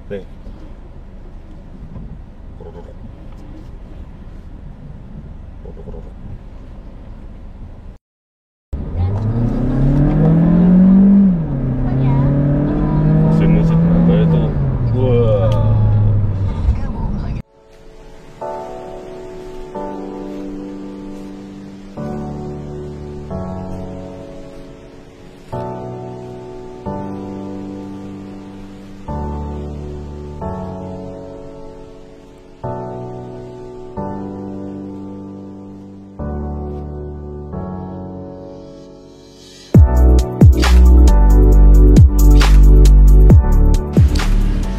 Nih. Musik apa itu? Wah.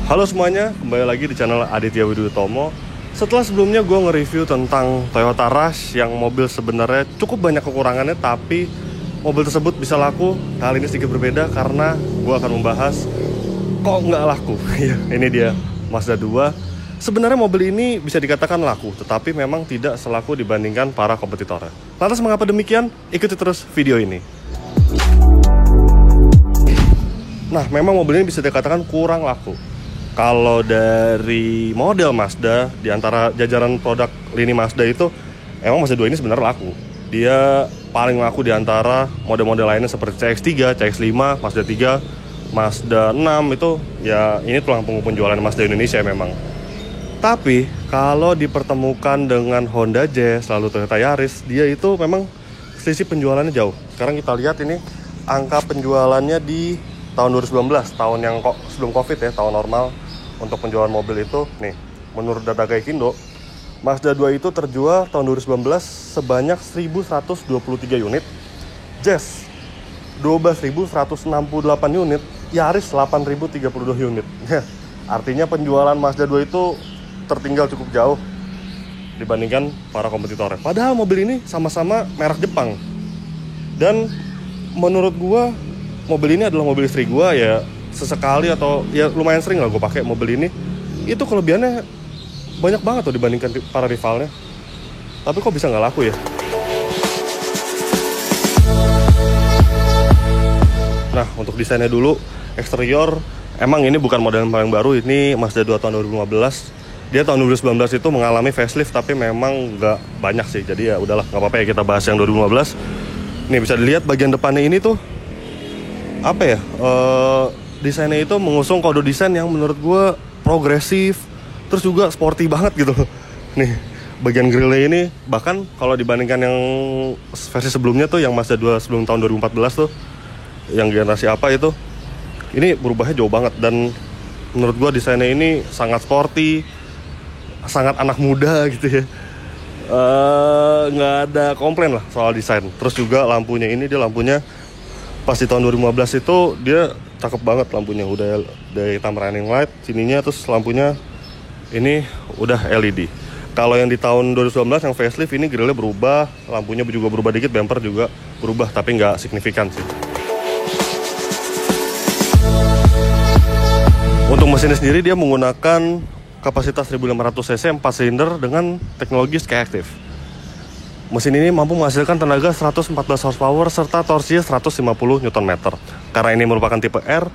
Halo semuanya, kembali lagi di channel Aditya Widutomo. Setelah sebelumnya gue nge-review tentang Toyota Rush yang mobil sebenarnya cukup banyak kekurangannya, tapi mobil tersebut bisa laku. Kali ini sedikit berbeda karena gue akan membahas kok nggak laku. Ya, ini dia Mazda 2. Sebenarnya mobil ini bisa dikatakan laku, tetapi memang tidak selaku dibandingkan para kompetitornya. Lantas mengapa demikian? Ikuti terus video ini. Nah, memang mobil ini bisa dikatakan kurang laku. Kalau dari model Mazda, di antara jajaran produk lini Mazda itu, emang Mazda 2 ini sebenarnya laku. Dia paling laku di antara model-model lainnya seperti CX-3, CX-5, Mazda 3, Mazda 6 itu, ya ini tulang punggung penjualan Mazda Indonesia memang. Tapi, kalau dipertemukan dengan Honda Jazz, lalu Toyota Yaris, dia itu memang selisih penjualannya jauh. Sekarang kita lihat ini, angka penjualannya di tahun 2019, tahun yang sebelum Covid ya, tahun normal. Untuk penjualan mobil itu, nih, menurut data Gaikindo, Mazda 2 itu terjual tahun 2019 sebanyak 1.123 unit, Jazz 12.168 unit, Yaris 8.032 unit. Artinya penjualan Mazda 2 itu tertinggal cukup jauh dibandingkan para kompetitornya. Padahal mobil ini sama-sama merek Jepang. Dan menurut gua, mobil ini adalah mobil istri gua, ya sesekali atau ya lumayan sering lah gue pakai mobil ini. Itu kelebihannya banyak banget tuh dibandingkan para rivalnya. Tapi kok bisa nggak laku ya? Nah, untuk desainnya dulu, eksterior emang ini bukan model yang paling baru. Ini Mazda 2 tahun 2015. Dia tahun 2019 itu mengalami facelift, tapi memang nggak banyak sih. Jadi ya udahlah, nggak apa-apa ya kita bahas yang 2015. Nih bisa dilihat bagian depannya ini tuh apa ya? Desainnya itu mengusung kode desain yang menurut gue progresif, terus juga sporty banget gitu. Nih, bagian grillnya ini, bahkan kalau dibandingkan yang versi sebelumnya tuh, yang Mazda 2 sebelum tahun 2014 tuh, yang generasi apa itu, ini berubahnya jauh banget. Dan menurut gue desainnya ini sangat sporty, sangat anak muda gitu ya. Nggak ada komplain lah soal desain. Terus juga lampunya ini, dia lampunya pas di tahun 2015 itu dia cakep banget lampunya, udah dari hitam running light sininya, terus lampunya ini udah LED. Kalau yang di tahun 2019 yang facelift ini grillnya berubah, lampunya juga berubah dikit, bumper juga berubah, tapi nggak signifikan sih. Untuk mesinnya sendiri dia menggunakan kapasitas 1500 cc 4 silinder dengan teknologi Skyactiv. Mesin ini mampu menghasilkan tenaga 114 horsepower serta torsinya 150 Nm. Karena ini merupakan tipe R,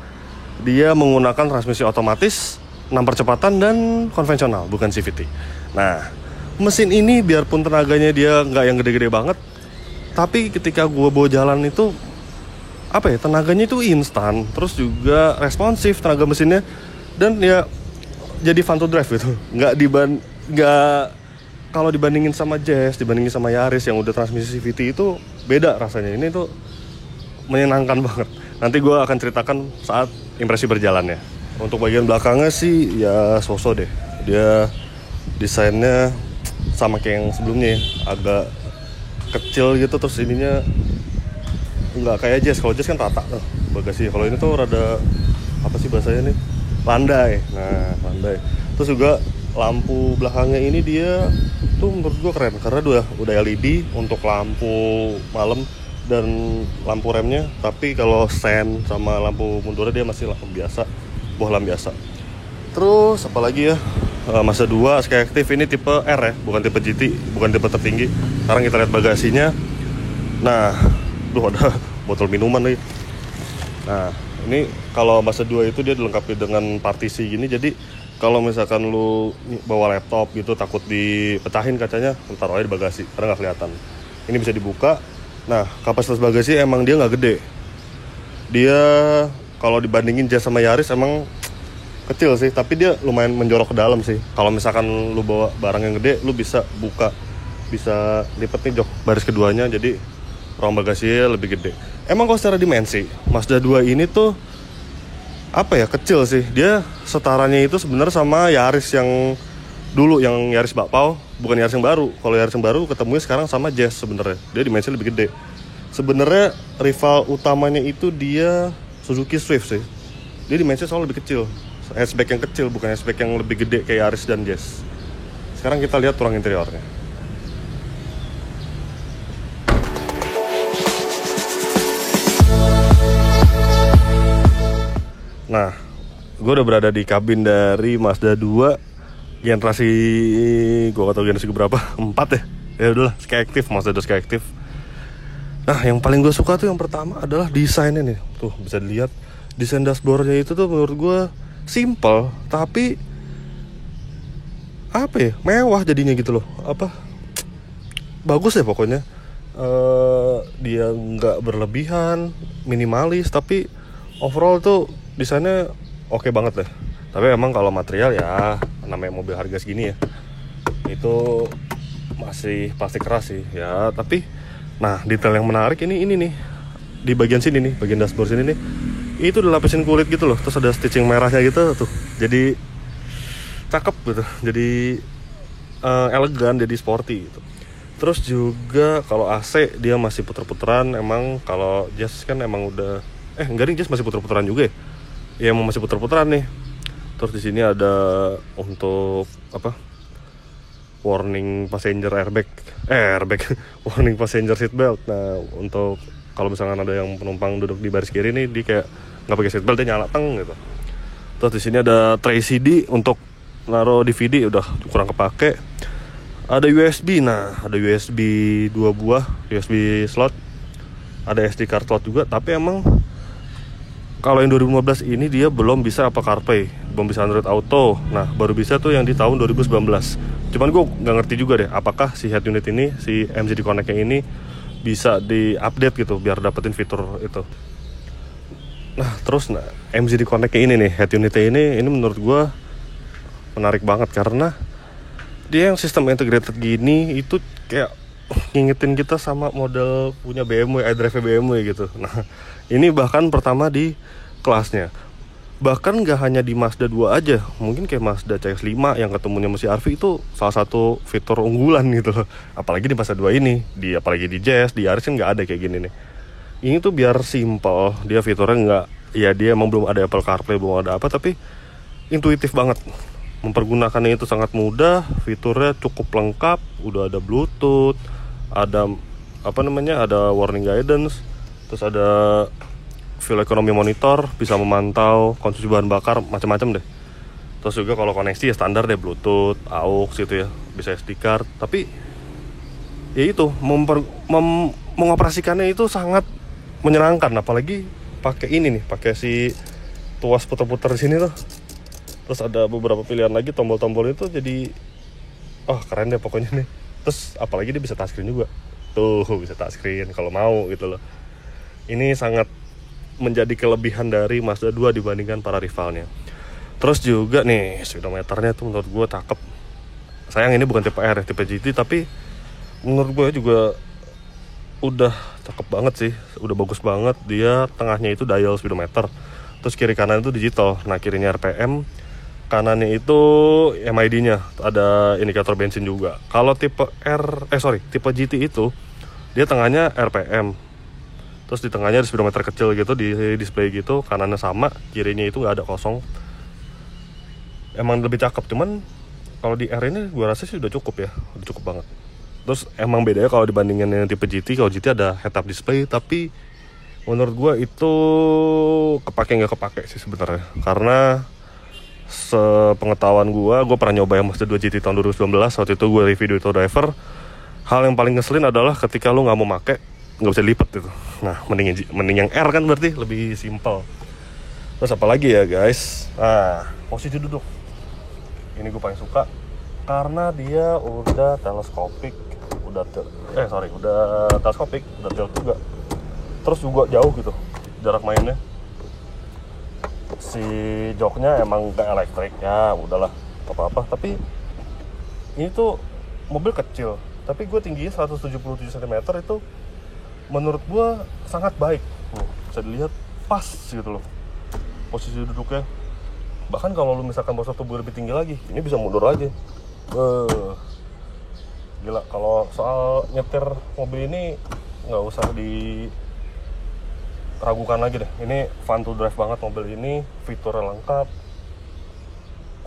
dia menggunakan transmisi otomatis, 6 percepatan dan konvensional, bukan CVT. Nah, mesin ini biarpun tenaganya dia nggak yang gede-gede banget, tapi ketika gue bawa jalan itu, apa ya, tenaganya itu instan, terus juga responsif tenaga mesinnya, dan ya jadi fun to drive gitu. Kalau dibandingin sama Jazz, dibandingin sama Yaris yang udah transmisi CVT itu beda rasanya. Ini tuh menyenangkan banget. Nanti gue akan ceritakan saat impresi berjalannya. Untuk bagian belakangnya sih ya so-so deh. Dia desainnya sama kayak yang sebelumnya ya, agak kecil gitu, terus ininya nggak kayak Jazz. Kalau Jazz kan rata tuh bagasi. Kalau ini tuh rada apa sih bahasanya nih? Landai. Nah, landai. Terus juga lampu belakangnya ini dia tuh menurut gue keren karena udah LED untuk lampu malam dan lampu remnya. Tapi kalau sen sama lampu mundurnya dia masih lampu biasa, bohlam biasa. Terus apalagi ya, Mazda 2 Skyactiv ini tipe R ya, bukan tipe GT, bukan tipe tertinggi. Sekarang kita lihat bagasinya. Nah, ada botol minuman nih. Nah, Ini kalau Mazda 2 itu dia dilengkapi dengan partisi gini, jadi kalau misalkan lu bawa laptop gitu takut dipecahin kacanya, lu taruh aja di bagasi karena nggak kelihatan. Ini bisa dibuka. Nah, kapasitas bagasi emang dia nggak gede. Dia kalau dibandingin Jazz sama Yaris emang kecil sih, tapi dia lumayan menjorok ke dalam sih. Kalau misalkan lu bawa barang yang gede, lu bisa buka, bisa lipat nih jok baris keduanya, jadi ruang bagasinya lebih gede. Emang kalau secara dimensi, Mazda 2 ini tuh apa ya, kecil sih. Dia setaranya itu sebenarnya sama Yaris yang dulu, yang Yaris bakpao, bukan Yaris yang baru. Kalau Yaris yang baru ketemunya sekarang sama Jazz sebenarnya. Dia dimensinya lebih gede. Sebenarnya rival utamanya itu dia Suzuki Swift sih. Dia dimensinya selalu lebih kecil. Hatchback yang kecil, bukan hatchback yang lebih gede kayak Yaris dan Jazz. Sekarang kita lihat ruang interiornya. Nah, gue udah berada di kabin dari Mazda 2 generasi, gue gak tau generasi berapa, 4 ya. Ya udahlah, Skyactiv, Mazda 2 Skyactiv. Nah, yang paling gue suka tuh yang pertama adalah desainnya nih. Tuh, bisa dilihat desain dashboardnya itu tuh menurut gue simple, tapi apa ya, mewah jadinya gitu loh. Bagus ya pokoknya. Dia nggak berlebihan, minimalis, tapi overall tuh desainnya oke banget deh. Tapi emang kalau material ya, namanya mobil harga segini ya, itu masih pasti keras sih ya. Tapi nah, detail yang menarik ini nih, di bagian sini nih, bagian dashboard sini nih, itu udah lapisin kulit gitu loh. Terus ada stitching merahnya gitu tuh, jadi cakep gitu, jadi elegan, jadi sporty gitu. Terus juga kalau AC dia masih puter-puteran. Emang kalau Jazz kan emang udah enggak nih, Jazz masih puter-puteran juga ya. Ya emang masih puter-puteran nih. Terus di sini ada untuk warning passenger airbag, warning passenger seat belt. Nah, untuk kalau misalkan ada yang penumpang duduk di baris kiri nih, dia kayak nggak pakai seat belt, dia nyala teng gitu. Terus di sini ada tray CD untuk naruh DVD, udah kurang kepake. Ada USB, ada USB 2 buah USB slot, ada SD card slot juga. Tapi emang kalau yang 2015 ini dia belum bisa Apple CarPlay, belum bisa Android Auto. Nah, baru bisa tuh yang di tahun 2019. Cuman gue nggak ngerti juga deh, apakah si head unit ini, si MZD Connect-nya ini bisa di-update gitu biar dapetin fitur itu. Nah, terus MZD Connect-nya ini nih, head unit-nya ini menurut gue menarik banget karena dia yang sistem integrated gini itu kayak ngingetin kita sama model punya BMW, iDrive BMW gitu. Nah, ini bahkan pertama di kelasnya. Bahkan gak hanya di Mazda 2 aja, mungkin kayak Mazda CX-5 yang ketemunya masih RV itu salah satu fitur unggulan gitu loh. Apalagi di Mazda 2 ini, apalagi di Jazz, di Yaris kan gak ada kayak gini nih. Ini tuh biar simple, dia fiturnya nggak, ya dia emang belum ada Apple CarPlay, belum ada apa, tapi intuitif banget. Mempergunakannya itu sangat mudah, fiturnya cukup lengkap, udah ada Bluetooth, ada ada warning guidance, terus ada fuel economy monitor, bisa memantau konsumsi bahan bakar, macam-macam deh. Terus juga kalau koneksi ya standar deh, Bluetooth, AUX gitu ya, bisa SD card. Tapi ya itu mengoperasikannya itu sangat menyenangkan, apalagi pakai ini nih, pakai si tuas putar-putar di sini tuh. Terus ada beberapa pilihan lagi tombol-tombol itu, jadi keren deh pokoknya nih. Terus apalagi dia bisa touchscreen juga. Tuh, bisa touchscreen kalau mau gitu loh. Ini sangat menjadi kelebihan dari Mazda 2 dibandingkan para rivalnya. Terus juga nih, speedometernya tuh menurut gue cakep. Sayang ini bukan tipe R ya, tipe GT, tapi menurut gue juga udah cakep banget sih, udah bagus banget. Dia tengahnya itu dial speedometer, terus kiri kanan itu digital. Nah, kirinya RPM, kanannya itu MID-nya, ada indikator bensin juga. Kalau tipe tipe GT itu dia tengahnya RPM, terus di tengahnya ada speedometer kecil gitu di display gitu, kanannya sama, kirinya itu nggak ada kosong. Emang lebih cakep, cuman kalau di R ini gue rasa sih udah cukup ya, udah cukup banget. Terus emang bedanya kalau dibandingin yang tipe GT, kalau GT ada head-up display, tapi menurut gue itu nggak kepake sih sebenarnya. Karena sepengetahuan gue pernah nyoba yang Mazda 2 GT tahun 2019, waktu itu gue review di Autodriver. Hal yang paling ngeselin adalah ketika lu nggak mau make, nggak bisa lipat gitu. Nah, mending yang R kan berarti lebih simple. Terus apa lagi ya guys? Nah, posisi duduk ini gue paling suka karena dia udah teleskopik, udah teleskopik, udah tilt juga. Terus juga jauh gitu jarak mainnya. Si joknya emang gak elektrik ya, udahlah apa-apa. Tapi ini tuh mobil kecil, tapi gue tingginya 177 cm itu menurut gue sangat baik. Bisa dilihat pas gitu loh posisi duduknya. Bahkan kalau lu misalkan postur tubuh lebih tinggi lagi, ini bisa mundur aja. Gila, kalau soal nyetir mobil ini nggak usah diragukan lagi deh. Ini fun to drive banget mobil ini, fiturnya lengkap.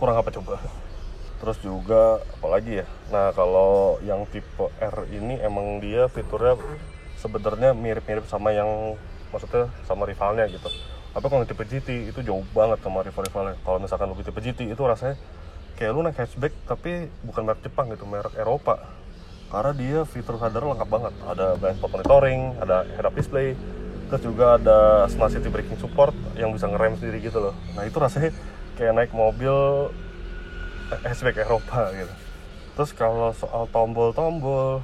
Kurang apa coba? Terus juga apalagi ya? Nah, kalau yang tipe R ini emang dia fiturnya sebenarnya mirip-mirip sama yang maksudnya sama rivalnya gitu. Tapi kalau tipe GT itu jauh banget sama rival-rivalnya. Kalau misalkan lu tipe GT itu rasanya kayak lu naik hatchback tapi bukan merek Jepang gitu, merek Eropa. Karena dia fitur radar lengkap banget. Ada blind spot monitoring, ada head up display, terus juga ada smart city braking support yang bisa ngerem sendiri gitu loh. Nah itu rasanya kayak naik mobil hatchback Eropa gitu. Terus kalau soal tombol-tombol,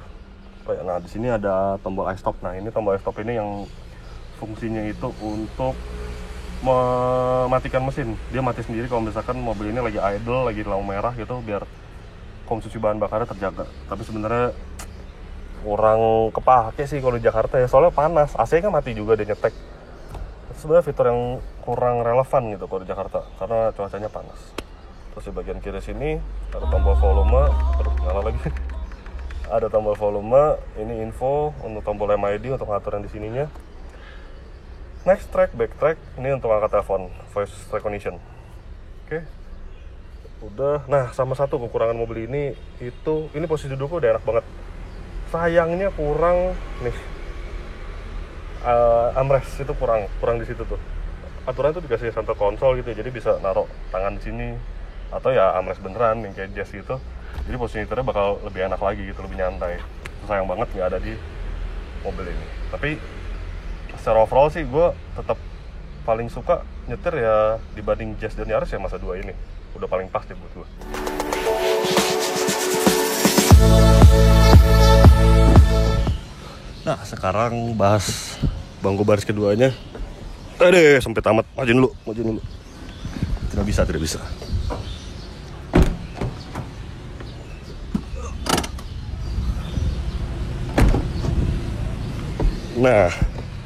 nah di sini ada tombol i-stop. Nah ini tombol i-stop ini yang fungsinya itu untuk mematikan mesin. Dia mati sendiri kalau misalkan mobil ini lagi idle, lagi di lampu merah gitu, biar konsumsi bahan bakarnya terjaga. Tapi sebenarnya kurang kepake sih kalau di Jakarta ya, soalnya panas. AC kan mati juga dia nyetek. Sebenarnya fitur yang kurang relevan gitu kalau di Jakarta karena cuacanya panas. Terus di bagian kiri sini ada tombol volume. Aduh, nyala lagi. Ada tombol volume, ini info untuk tombol MID untuk ngatur yang di sininya. Next track, back track, ini untuk angkat telepon, voice recognition. Oke. Udah. Nah, sama satu kekurangan mobil ini itu, ini posisi duduknya udah enak banget. Sayangnya kurang nih. Armrest itu kurang di situ tuh. Aturan itu dikasih center console gitu ya, jadi bisa naruh tangan di sini atau ya armrest beneran yang kayak jazz gitu. Jadi posisi nyetirnya bakal lebih enak lagi gitu, lebih nyantai. Sayang banget nggak ada di mobil ini. Tapi secara overall sih gue tetap paling suka nyetir ya dibanding Jazz dan Yaris ya Mazda 2 ini. Udah paling pas deh buat gue. Nah sekarang bahas bangku baris keduanya. Sampai tamat. Majuin dulu. Tidak bisa. Nah,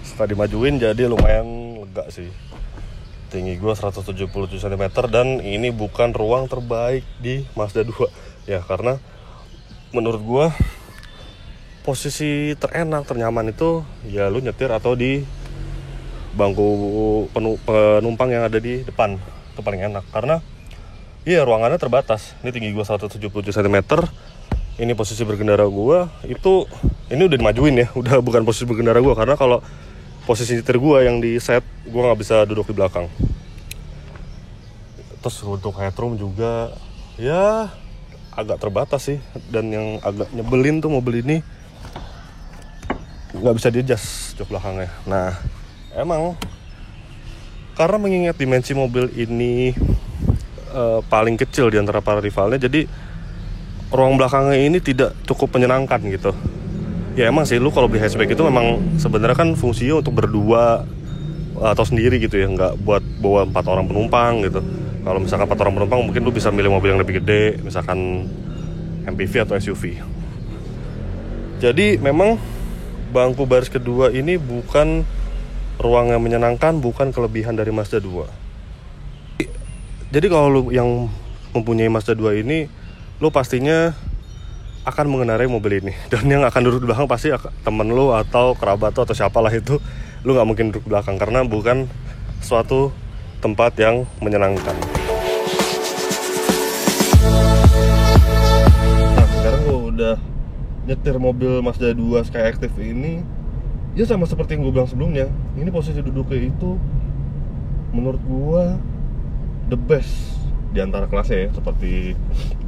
setelah dimajuin jadi lumayan lega sih. Tinggi gue 177 cm dan ini bukan ruang terbaik di Mazda 2 ya, karena menurut gue posisi terenak, ternyaman itu ya lu nyetir atau di bangku penumpang yang ada di depan. Itu paling enak karena iya ruangannya terbatas. Ini tinggi gue 177 cm. Ini posisi berkendara gue itu, ini udah dimajuin ya, udah bukan posisi berkendara gue, karena kalau posisi nyetir gue yang di set, gue nggak bisa duduk di belakang. Terus untuk headroom juga ya agak terbatas sih, dan yang agak nyebelin tuh mobil ini nggak bisa di-adjust jok belakangnya. Nah emang karena mengingat dimensi mobil ini paling kecil di antara para rivalnya, jadi ruang belakangnya ini tidak cukup menyenangkan gitu. Ya emang sih lu kalau beli hatchback itu memang sebenarnya kan fungsinya untuk berdua atau sendiri gitu ya, nggak buat bawa 4 orang penumpang gitu. Kalau misalkan 4 orang penumpang mungkin lu bisa milih mobil yang lebih gede, misalkan MPV atau SUV. Jadi memang bangku baris kedua ini bukan ruang yang menyenangkan, bukan kelebihan dari Mazda 2. Jadi kalau lu yang mempunyai Mazda 2 ini, lu pastinya akan mengendarai mobil ini, dan yang akan duduk di belakang pasti temen lu atau kerabat lu atau siapalah itu. Lu nggak mungkin duduk di belakang karena bukan suatu tempat yang menyenangkan. Nah sekarang gua udah nyetir mobil Mazda 2 Skyactiv ini, ya sama seperti yang gue bilang sebelumnya. Ini posisi duduknya itu menurut gua the best di antara kelasnya ya, seperti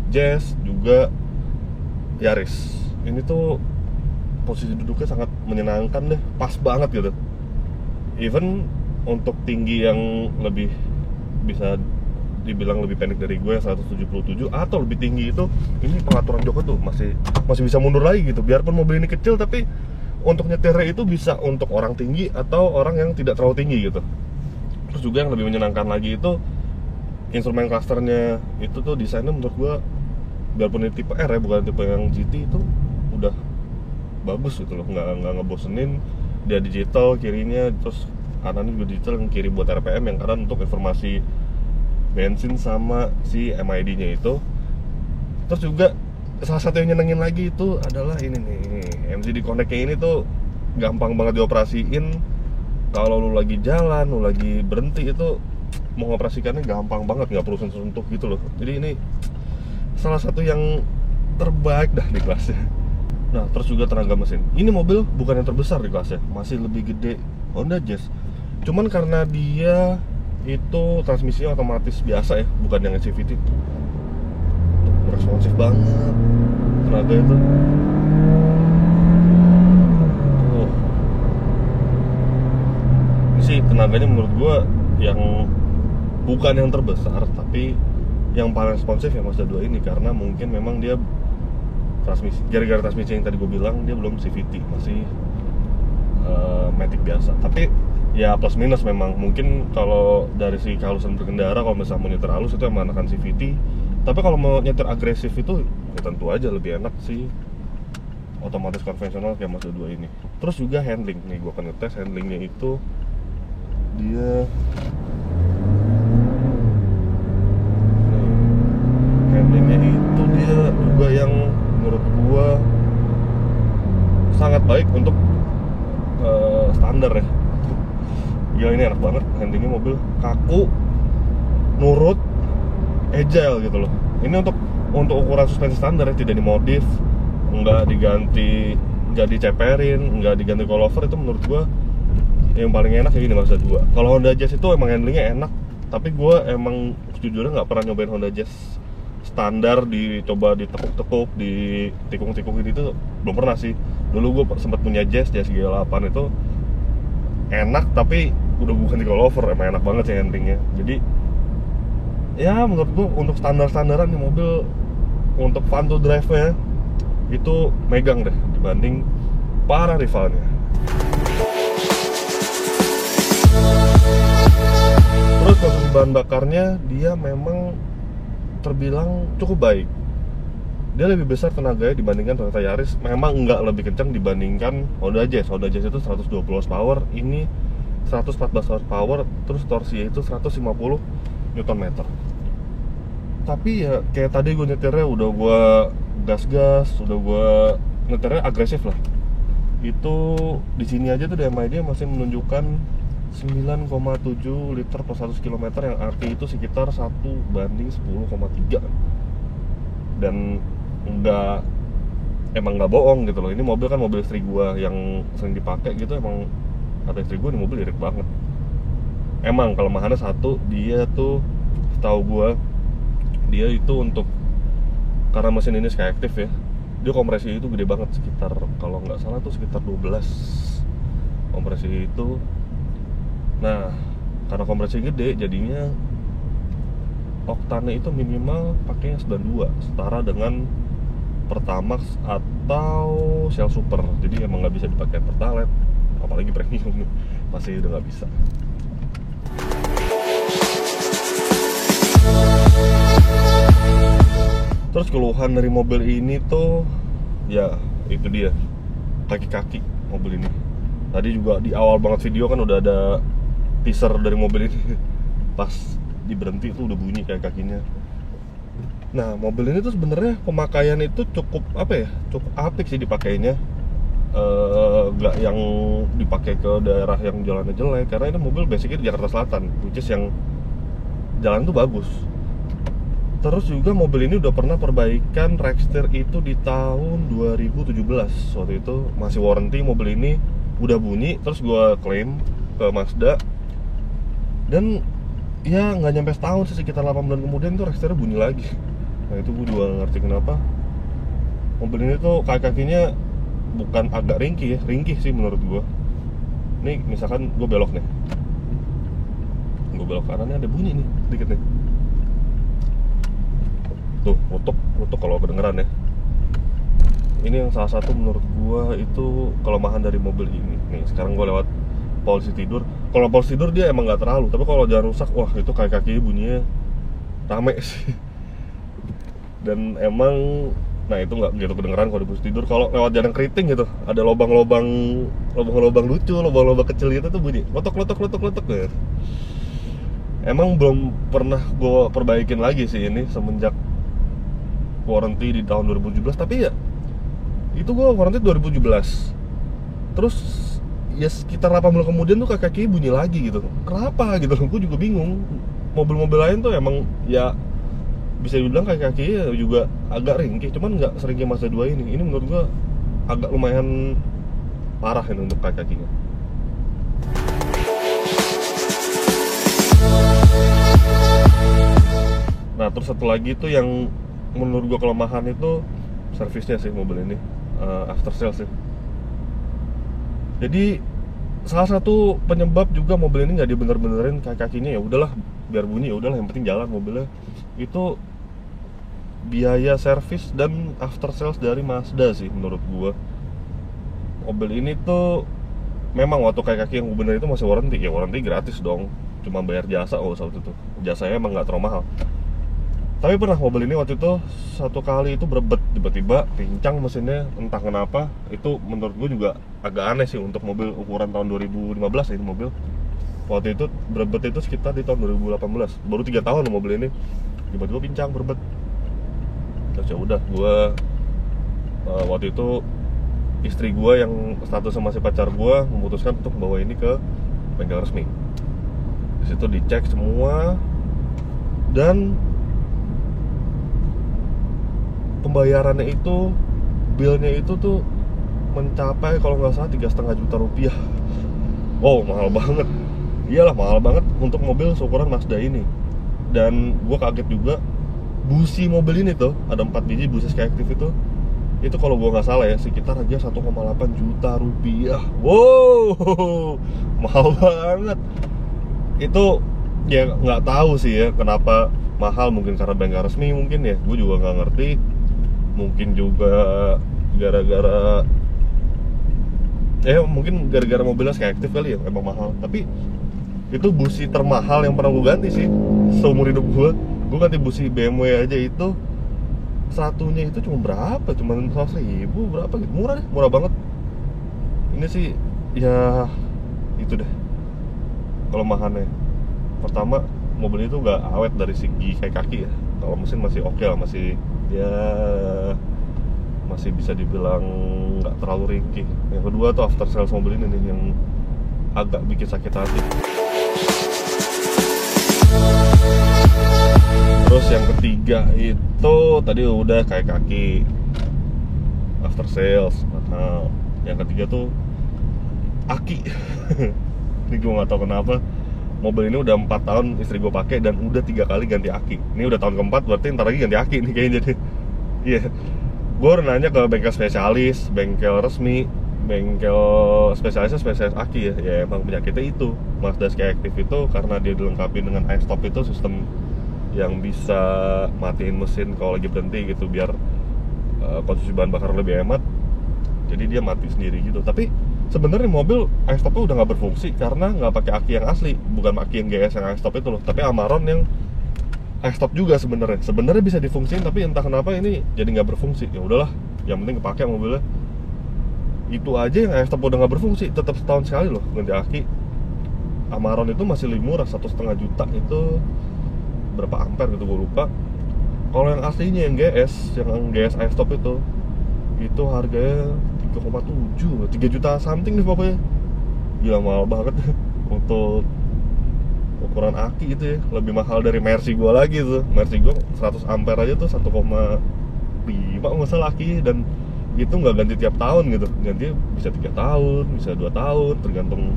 Jazz juga Yaris. Ini tuh posisi duduknya sangat menyenangkan deh, pas banget gitu. Even untuk tinggi yang lebih bisa dibilang lebih pendek dari gue 177 atau lebih tinggi itu, ini pengaturan joknya tuh masih bisa mundur lagi gitu. Biarpun mobil ini kecil, tapi untuk nyetirnya itu bisa untuk orang tinggi atau orang yang tidak terlalu tinggi gitu. Terus juga yang lebih menyenangkan lagi itu instrumen clusternya itu tuh, desainnya menurut gue, biarpun ini tipe R ya, bukan tipe yang GT, itu udah bagus gitu loh, nggak ngebosenin. Dia digital kirinya, terus kanannya juga digital, yang kiri buat RPM, yang kanan untuk informasi bensin sama si MID-nya itu. Terus juga salah satu yang nyenengin lagi itu adalah ini nih, MCD Connect-nya ini tuh gampang banget dioperasiin. Kalau lu lagi jalan, lu lagi berhenti, itu mau ngoperasikannya gampang banget, nggak perlu sentuh gitu loh. Jadi ini salah satu yang terbaik dah di kelasnya. Nah, terus juga tenaga mesin. Ini mobil bukan yang terbesar di kelasnya, masih lebih gede Honda Jazz. Cuman karena dia itu transmisinya otomatis biasa ya, bukan yang CVT. Responsif banget tenaga itu. Ini sih tenaganya menurut gua yang bukan yang terbesar, tapi yang paling responsif ya Mazda 2 ini, karena mungkin memang dia transmisi, gara-gara transmisi yang tadi gue bilang, dia belum CVT, masih Matic biasa. Tapi ya plus minus memang, mungkin kalau dari si kehalusan berkendara, kalau misalnya mau nyetir halus itu yang menggunakan CVT. Tapi kalau mau nyetir agresif itu ya tentu aja lebih enak sih otomatis konvensional kayak Mazda 2 ini. Terus juga handling, nih gue akan ngetes handlingnya itu. Dia handlingnya itu dia juga yang menurut gua sangat baik untuk standar ya. Gila, ini enak banget handlingnya, mobil kaku, nurut, agile gitu loh. Ini untuk ukuran suspensi standar ya, tidak dimodif, nggak diganti, nggak diceperin, nggak diganti coilover. Itu menurut gua yang paling enak kayak gini Mazda 2. Kalau Honda Jazz itu emang handlingnya enak, tapi gua emang sejujurnya nggak pernah nyobain Honda Jazz standar, dicoba ditekuk-tekuk, ditikung-tikung itu belum pernah sih. Dulu gue sempat punya Jazz G8 itu enak, tapi udah bukan di coilover, emang enak banget sih handlingnya. Jadi ya menurut gue untuk standar-standaran nih mobil, untuk fun to drive-nya itu megang deh dibanding para rivalnya. Terus konsumsi bahan bakarnya dia memang terbilang cukup baik. Dia lebih besar tenaganya dibandingkan Toyota Yaris. Memang nggak lebih kencang dibandingkan Honda Jazz. Honda Jazz itu 120 horsepower, ini 114 horsepower, terus torsinya itu 150 Nm. Tapi ya kayak tadi gue nyetirnya udah gue gas-gas, udah gue nyetirnya agresif lah. Itu di sini aja tuh DMI dia masih menunjukkan 9,7 liter per 100 km, yang arti itu sekitar 1:10,3. Dan emang nggak bohong gitu loh. Ini mobil kan mobil istri gua yang sering dipakai gitu, emang kata istri gua ini mobil irit banget. Emang kelemahannya satu, dia tuh setahu gua dia itu untuk, karena mesin ini Skyactiv ya, dia kompresi itu gede banget, sekitar kalau nggak salah tuh sekitar 12 kompresi itu. Nah, karena kompresi gede jadinya oktannya itu minimal pakainya 92, setara dengan Pertamax atau Shell Super. Jadi emang nggak bisa dipakai Pertalite, apalagi premium, pasti udah nggak bisa. Terus keluhan dari mobil ini tuh ya itu dia, kaki-kaki mobil ini. Tadi juga di awal banget video kan udah ada teaser dari mobil ini. Pas di berhenti tuh udah bunyi kayak kakinya. Nah, mobil ini tuh sebenarnya pemakaian itu cukup apa ya? Cukup apik sih dipakainya. Nggak yang dipakai ke daerah yang jalannya jelek, karena ini mobil basicnya di Jakarta Selatan, which is yang jalan tuh bagus. Terus juga mobil ini udah pernah perbaikan rekstir itu di tahun 2017. Waktu itu masih warranty mobil ini, udah bunyi. Terus gue klaim ke Mazda, dan ya nggak nyampe setahun sih, sekitar 8 bulan kemudian tuh rekstirnya bunyi lagi. Nah itu gue juga ngerti kenapa. Mobil ini tuh kaki-kakinya bukan agak ringkih ya, ringkih sih menurut gue. Nih misalkan gue belok nih, gue belok kanan ada bunyi nih sedikit nih. Tuh, ngutuk kalau kedengeran ya. Ini yang salah satu menurut gua itu kelemahan dari mobil ini. Nih, sekarang gua lewat polisi tidur. Kalau polisi tidur dia emang nggak terlalu, tapi kalau jalan rusak, wah itu kaki bunyinya rame sih. Dan emang, nah itu nggak gitu kedengeran kalau di polisi tidur. Kalau lewat jalan keriting gitu, ada lubang-lubang lucu, lubang-lubang kecil gitu tuh bunyi lotok gitu. Emang belum pernah gua perbaikin lagi sih ini semenjak warranty di tahun 2017, tapi ya itu gua warranty 2017. Terus ya sekitar 8 bulan kemudian tuh kaki bunyi lagi gitu. Kenapa gitu? Gue juga bingung. Mobil-mobil lain tuh emang ya bisa dibilang kaki ya juga agak ringkih, cuman nggak seringkih Mazda 2 ini. Ini menurut gua agak lumayan parah ini untuk kakinya. Nah, terus satu lagi tuh yang menurut gua kelemahan itu servisnya sih mobil ini, after sales sih. Jadi salah satu penyebab juga mobil ini nggak dibener-benerin kakinya, ya udahlah biar bunyi, ya udahlah yang penting jalan mobilnya. Itu biaya servis dan after sales dari Mazda sih menurut gua. Mobil ini tuh memang waktu kaki yang gue benerin itu masih warranty, ya warranty gratis dong, cuma bayar jasa waktu itu. Jasanya emang nggak terlalu mahal. Tapi pernah mobil ini waktu itu satu kali itu berebet, tiba-tiba pincang mesinnya entah kenapa. Itu menurut gue juga agak aneh sih untuk mobil ukuran tahun 2015 ya, ini mobil. Waktu itu berebet itu sekitar di tahun 2018, baru 3 tahun mobil ini tiba-tiba pincang berebet. Terus ya udah, gue waktu itu istri gue yang statusnya masih pacar gue memutuskan untuk membawa ini ke bengkel resmi. Di situ dicek semua dan pembayarannya itu, bilnya itu tuh mencapai kalau nggak salah 3,5 juta rupiah. Wow, mahal banget. Iyalah mahal banget untuk mobil seukuran Mazda ini. Dan gue kaget juga, busi mobil ini tuh ada 4 biji busi Skyactiv itu kalau gue nggak salah ya sekitar harga 1,8 juta rupiah. Wow, mahal banget. Itu ya nggak tahu sih ya kenapa mahal, mungkin karena bengkel resmi mungkin ya, gue juga nggak ngerti. Mungkin juga gara-gara mungkin gara-gara mobilnya Skyactiv kali ya, emang mahal. Tapi itu busi termahal yang pernah gue ganti sih seumur hidup gue. Gue ganti busi BMW aja itu satunya itu cuma berapa? Cuma 100.000 berapa gitu. Murah deh, murah banget. Ini sih ya itu deh kelemahannya. Pertama, mobil itu nggak awet dari segi kayak kaki ya. Kalau mesin masih oke lah, masih ya masih bisa dibilang nggak terlalu ringkih. Yang kedua tuh after sales mobil ini nih yang agak bikin sakit hati. Terus yang ketiga itu tadi udah kayak kaki, after sales. Nah, yang ketiga tuh aki. Ini gue nggak tahu kenapa mobil ini udah 4 tahun istri gue pakai dan udah 3 kali ganti aki. Ini udah tahun keempat, berarti ntar lagi ganti aki nih kayaknya. Jadi iya, gue udah nanya ke bengkel spesialis, bengkel resmi, bengkel spesialis aki ya. Ya emang penyakitnya itu Mazda Skyactiv itu karena dia dilengkapi dengan iStop, itu sistem yang bisa matiin mesin kalau lagi berhenti gitu biar konsumsi bahan bakar lebih hemat. Jadi dia mati sendiri gitu. Tapi sebenarnya mobil iStopnya udah nggak berfungsi karena nggak pakai aki yang asli, bukan aki yang GS yang iStop itu loh, tapi Amarok yang iStop juga sebenarnya. Sebenarnya bisa difungsiin tapi entah kenapa ini jadi nggak berfungsi. Ya udahlah, yang penting kepake mobilnya. Itu aja yang iStop udah nggak berfungsi, tetap setahun sekali loh ganti aki. Amarok itu masih lebih murah, 1,5 juta itu berapa ampere gitu gue lupa. Kalau yang aslinya yang GS iStop itu harganya 3,7, 3 juta something nih pokoknya. Gila mahal banget untuk ukuran aki itu ya. Lebih mahal dari Mercy gue lagi tuh. Mercy gue 100 ampere aja tuh 1,5 nggak salah aki. Dan itu nggak ganti tiap tahun gitu, ganti bisa 3 tahun, bisa 2 tahun, tergantung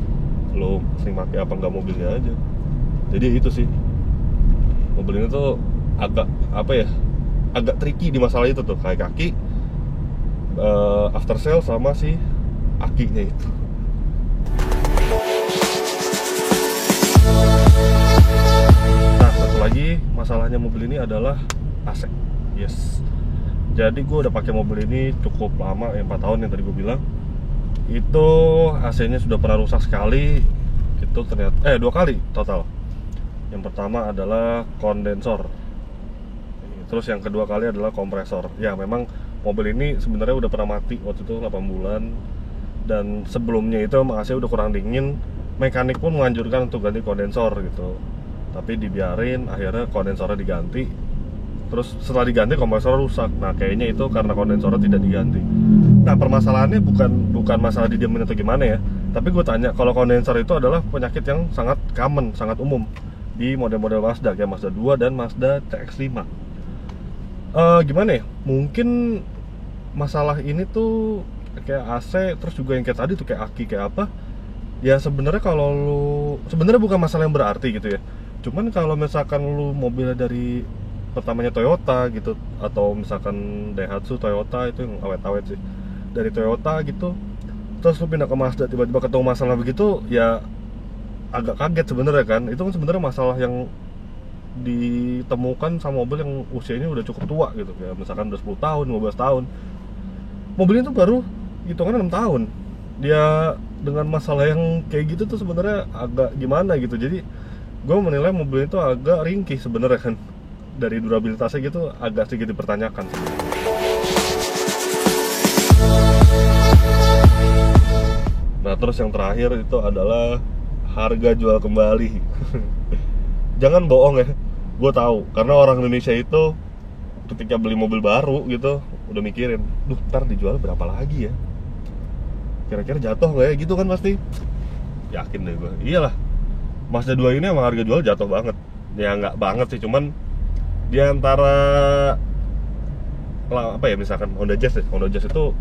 lo sering pakai apa nggak mobilnya aja. Jadi itu sih, mobil ini tuh agak agak tricky di masalah itu tuh, kayak kaki, after sale sama si akinya itu. lagi masalahnya mobil ini adalah AC. Yes. Jadi gue udah pakai mobil ini cukup lama, 4 tahun yang tadi gue bilang. Itu AC-nya sudah pernah rusak sekali. Itu ternyata 2 kali total. Yang pertama adalah kondensor. Terus yang kedua kali adalah kompresor. Ya memang mobil ini sebenarnya udah pernah mati waktu itu 8 bulan. Dan sebelumnya itu emang AC udah kurang dingin. Mekanik pun menganjurkan untuk ganti kondensor gitu. Tapi dibiarin, akhirnya kondensornya diganti. Terus setelah diganti kompresor rusak. Nah kayaknya itu karena kondensornya tidak diganti. Nah permasalahannya bukan masalah didiamin atau gimana ya. Tapi gue tanya, kalau kondensor itu adalah penyakit yang sangat common, sangat umum di model-model Mazda kayak Mazda 2 dan Mazda CX-5. Gimana ya? Mungkin masalah ini tuh kayak AC, terus juga yang kayak tadi tuh kayak aki kayak apa? Ya sebenarnya kalau lu sebenarnya bukan masalah yang berarti gitu ya. Cuman kalau misalkan lu mobilnya dari pertamanya Toyota gitu, atau misalkan Daihatsu, Toyota itu yang awet-awet sih. Dari Toyota gitu, terus lu pindah ke Mazda tiba-tiba ketemu masalah begitu, ya agak kaget sebenarnya kan. Itu kan sebenarnya masalah yang ditemukan sama mobil yang usianya udah cukup tua gitu, kayak misalkan udah 10 tahun, 15 tahun. Mobil itu baru hitungan 6 tahun. Dia dengan masalah yang kayak gitu tuh sebenarnya agak gimana gitu. Jadi gue menilai mobil itu agak ringkih sebenarnya kan. Dari durabilitasnya gitu agak sedikit dipertanyakan. Nah terus yang terakhir itu adalah harga jual kembali. Jangan bohong ya, gue tahu karena orang Indonesia itu ketika beli mobil baru gitu udah mikirin, duh ntar dijual berapa lagi ya, kira-kira jatuh nggak ya gitu kan pasti. Yakin deh gue, iyalah Mazda 2 ini emang harga jual jatuh banget. Ya nggak banget sih, cuman di antara apa ya, misalkan Honda Jazz ya. Honda Jazz itu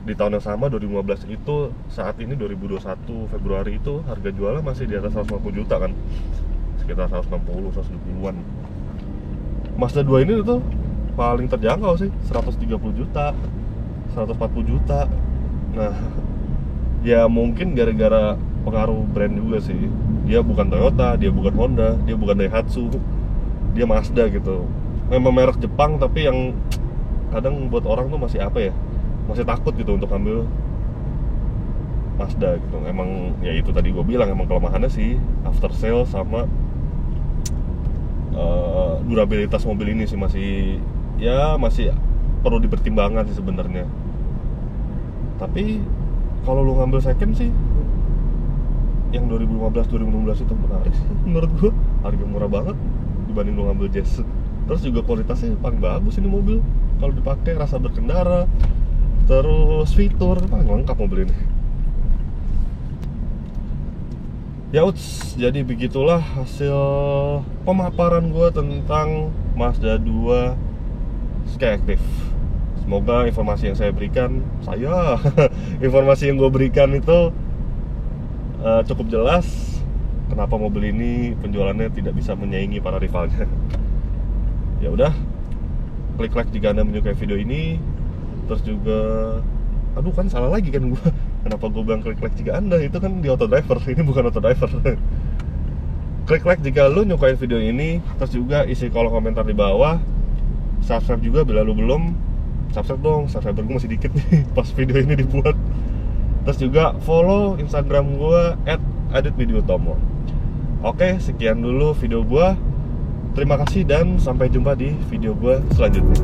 di tahun yang sama 2015 itu, saat ini 2021 Februari itu harga jualnya masih di atas 150 juta kan, sekitar 160, 170-an. Mazda 2 ini tuh paling terjangkau sih 130 juta, 140 juta. Nah ya mungkin gara-gara pengaruh brand juga sih. Dia bukan Toyota, dia bukan Honda, dia bukan Daihatsu, dia Mazda gitu. Memang merek Jepang tapi yang kadang buat orang tuh masih apa ya, masih takut gitu untuk ambil Mazda gitu. Emang ya itu tadi gue bilang, emang kelemahannya sih after sale sama durabilitas mobil ini sih masih perlu dipertimbangkan sih sebenarnya. Tapi kalau lu ngambil second sih yang 2015-2016 itu menarik sih menurut gua. Harga murah banget dibanding lu ngambil Jazz. Terus juga kualitasnya paling bagus ini mobil kalau dipakai, rasa berkendara, terus fitur paling lengkap mobil ini. Ya uts, jadi begitulah hasil pemaparan gue tentang Mazda 2 Skyactiv. Semoga informasi yang saya berikan, informasi yang gue berikan itu cukup jelas kenapa mobil ini penjualannya tidak bisa menyaingi para rivalnya. Ya udah, klik like jika Anda menyukai video ini. Terus juga, aduh kan salah lagi kan gue. Kenapa gue bilang klik like jika Anda, itu kan di Autodriver, ini bukan Autodriver. Klik like jika lu nyukain video ini. Terus juga isi kolom komentar di bawah. Subscribe juga bila lu belum. Subscribe dong, subscriber gue masih dikit nih pas video ini dibuat. Terus juga follow Instagram gue @aditwidiutomo. Oke, sekian dulu video gue. Terima kasih dan sampai jumpa di video gue selanjutnya.